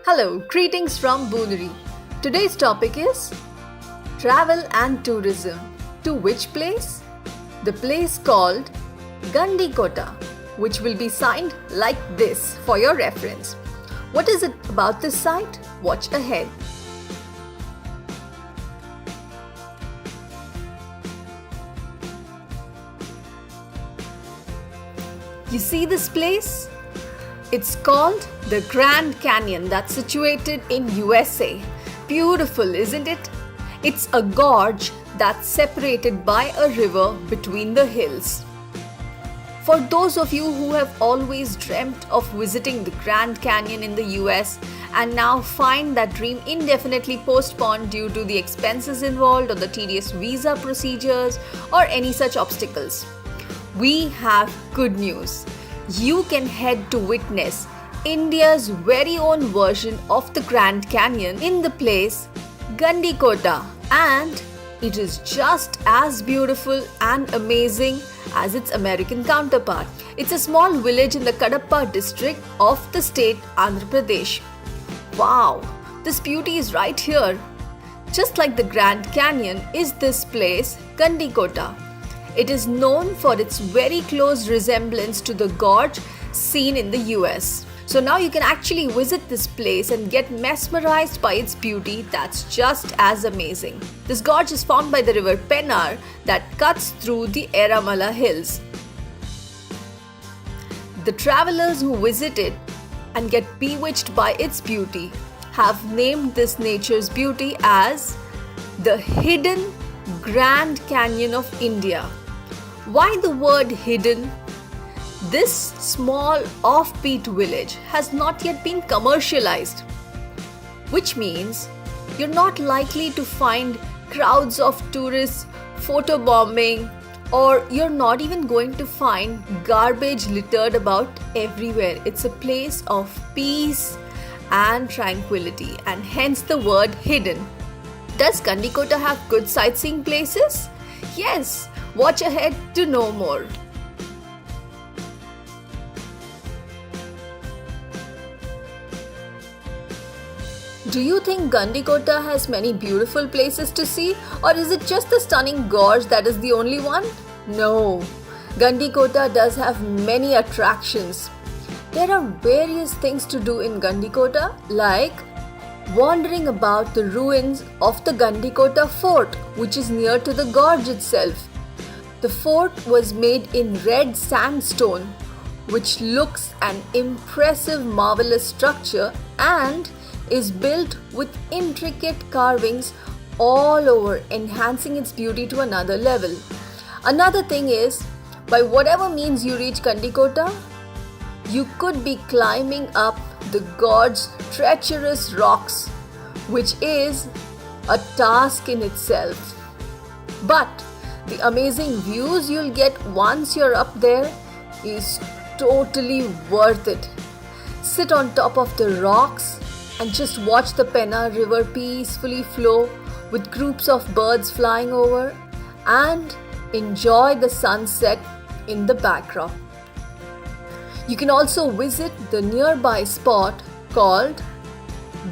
Hello, greetings from Booneri. Today's topic is travel and tourism. To which place? The place called Gandikota, which will be signed like this for your reference. What is it about this site? Watch ahead. You see this place? It's called the Grand Canyon that's situated in USA. Beautiful, isn't it? It's a gorge that's separated by a river between the hills. For those of you who have always dreamt of visiting the Grand Canyon in the US and now find that dream indefinitely postponed due to the expenses involved or the tedious visa procedures or any such obstacles, we have good news. You can head to witness India's very own version of the Grand Canyon in the place Gandikota, and it is just as beautiful and amazing as its American counterpart. It's a small village in the Kadapa district of the state Andhra Pradesh. Wow, this beauty is right here. Just like the Grand Canyon is this place Gandikota. It is known for its very close resemblance to the gorge seen in the US. So now you can actually visit this place and get mesmerized by its beauty that's just as amazing. This gorge is formed by the river Pennar that cuts through the Eramala hills. The travelers who visit it and get bewitched by its beauty have named this nature's beauty as the Hidden Grand Canyon of India. Why the word hidden? This small offbeat village has not yet been commercialized, which means you're not likely to find crowds of tourists photobombing, or you're not even going to find garbage littered about everywhere. It's a place of peace and tranquility, and hence the word hidden. Does Gandikota have good sightseeing places? Yes. Watch ahead to know more. Do you think Gandikota has many beautiful places to see, or is it just the stunning gorge that is the only one? No, Gandikota does have many attractions. There are various things to do in Gandikota, like wandering about the ruins of the Gandikota fort, which is near to the gorge itself. The fort was made in red sandstone, which looks an impressive, marvelous structure and is built with intricate carvings all over, enhancing its beauty to another level. Another thing is, by whatever means you reach Gandikota, you could be climbing up the gorge's treacherous rocks, which is a task in itself. But the amazing views you'll get once you're up there is totally worth it. Sit on top of the rocks and just watch the Pennar River peacefully flow with groups of birds flying over, and enjoy the sunset in the backdrop. You can also visit the nearby spot called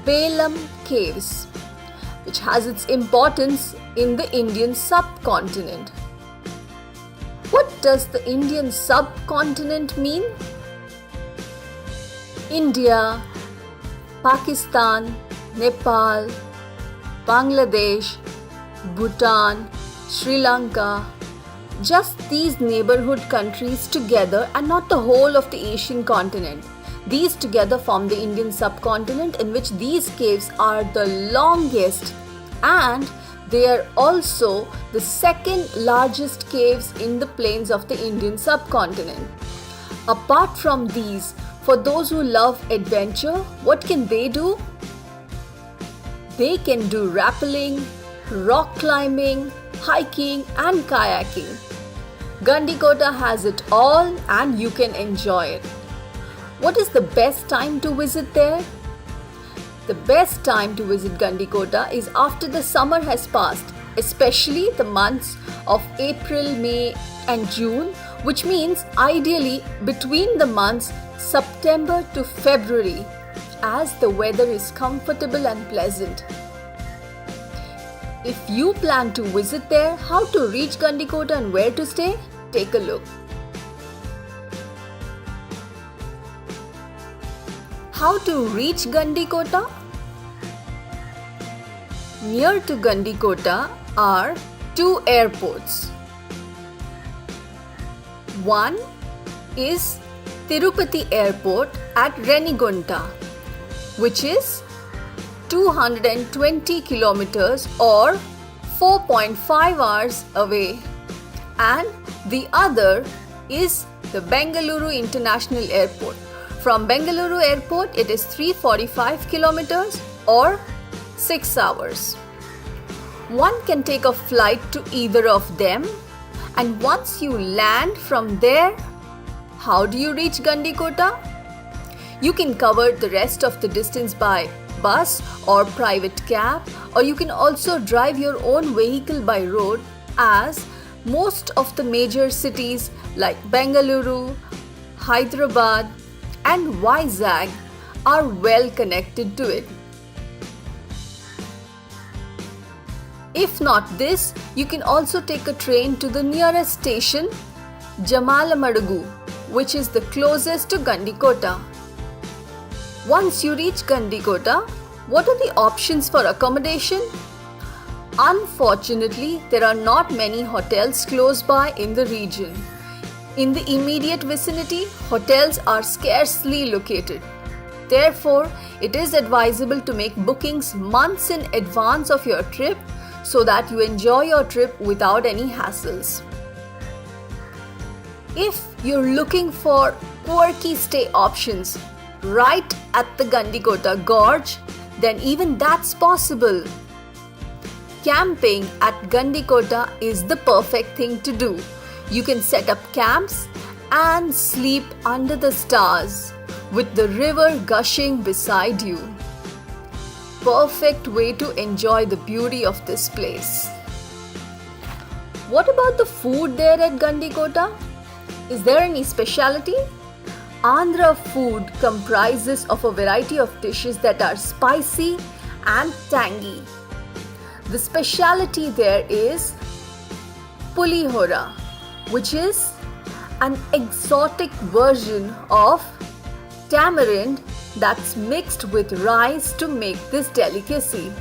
Belum Caves, which has its importance in the Indian subcontinent. What does the Indian subcontinent mean? India, Pakistan, Nepal, Bangladesh, Bhutan, Sri Lanka, just these neighborhood countries together, and not the whole of the Asian continent. These together form the Indian subcontinent, in which these caves are the longest, and they are also the second largest caves in the plains of the Indian subcontinent. Apart from these, for those who love adventure, what can they do? They can do rappelling, rock climbing, hiking and kayaking. Gandikota has it all and you can enjoy it. What is the best time to visit there? The best time to visit Gandikota is after the summer has passed, especially the months of April, May and June, which means ideally between the months September to February. as the weather is comfortable and pleasant. If you plan to visit there, how to reach Gandikota and where to stay? Take a look. How to reach Gandikota? Near to Gandikota are two airports. One is Tirupati Airport at Renigunta, which is 220 kilometers or 4.5 hours away, and the other is the Bengaluru International Airport. From Bengaluru Airport, it is 345 kilometers or 6 hours. One can take a flight to either of them, and once you land from there, how do you reach Gandikota? You can cover the rest of the distance by bus or private cab, or you can also drive your own vehicle by road, as most of the major cities like Bengaluru, Hyderabad and Vizag are well connected to it. If not this, you can also take a train to the nearest station, Jamalamadugu, which is the closest to Gandikota. Once you reach Gandikota, what are the options for accommodation? Unfortunately, there are not many hotels close by in the region. In the immediate vicinity, hotels are scarcely located. Therefore, it is advisable to make bookings months in advance of your trip so that you enjoy your trip without any hassles. If you're looking for quirky stay options right at the Gandikota Gorge, then even that's possible. Camping at Gandikota is the perfect thing to do. You can set up camps and sleep under the stars with the river gushing beside you. Perfect way to enjoy the beauty of this place. What about the food there at Gandikota? Is there any specialty? Andhra food comprises of a variety of dishes that are spicy and tangy. The specialty there is pulihora, which is an exotic version of tamarind that's mixed with rice to make this delicacy.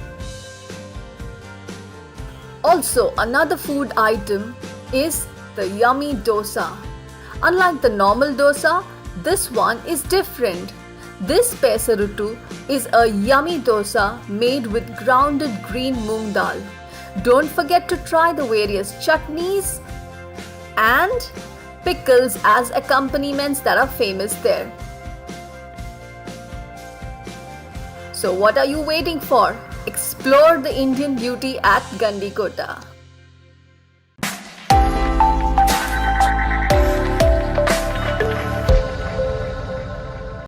Also, another food item is the yummy dosa. Unlike the normal dosa, this one is different. This pesarutu is a yummy dosa made with grounded green moong dal. Don't forget to try the various chutneys and pickles as accompaniments that are famous there. So what are you waiting for? Explore the Indian beauty at Gandikota.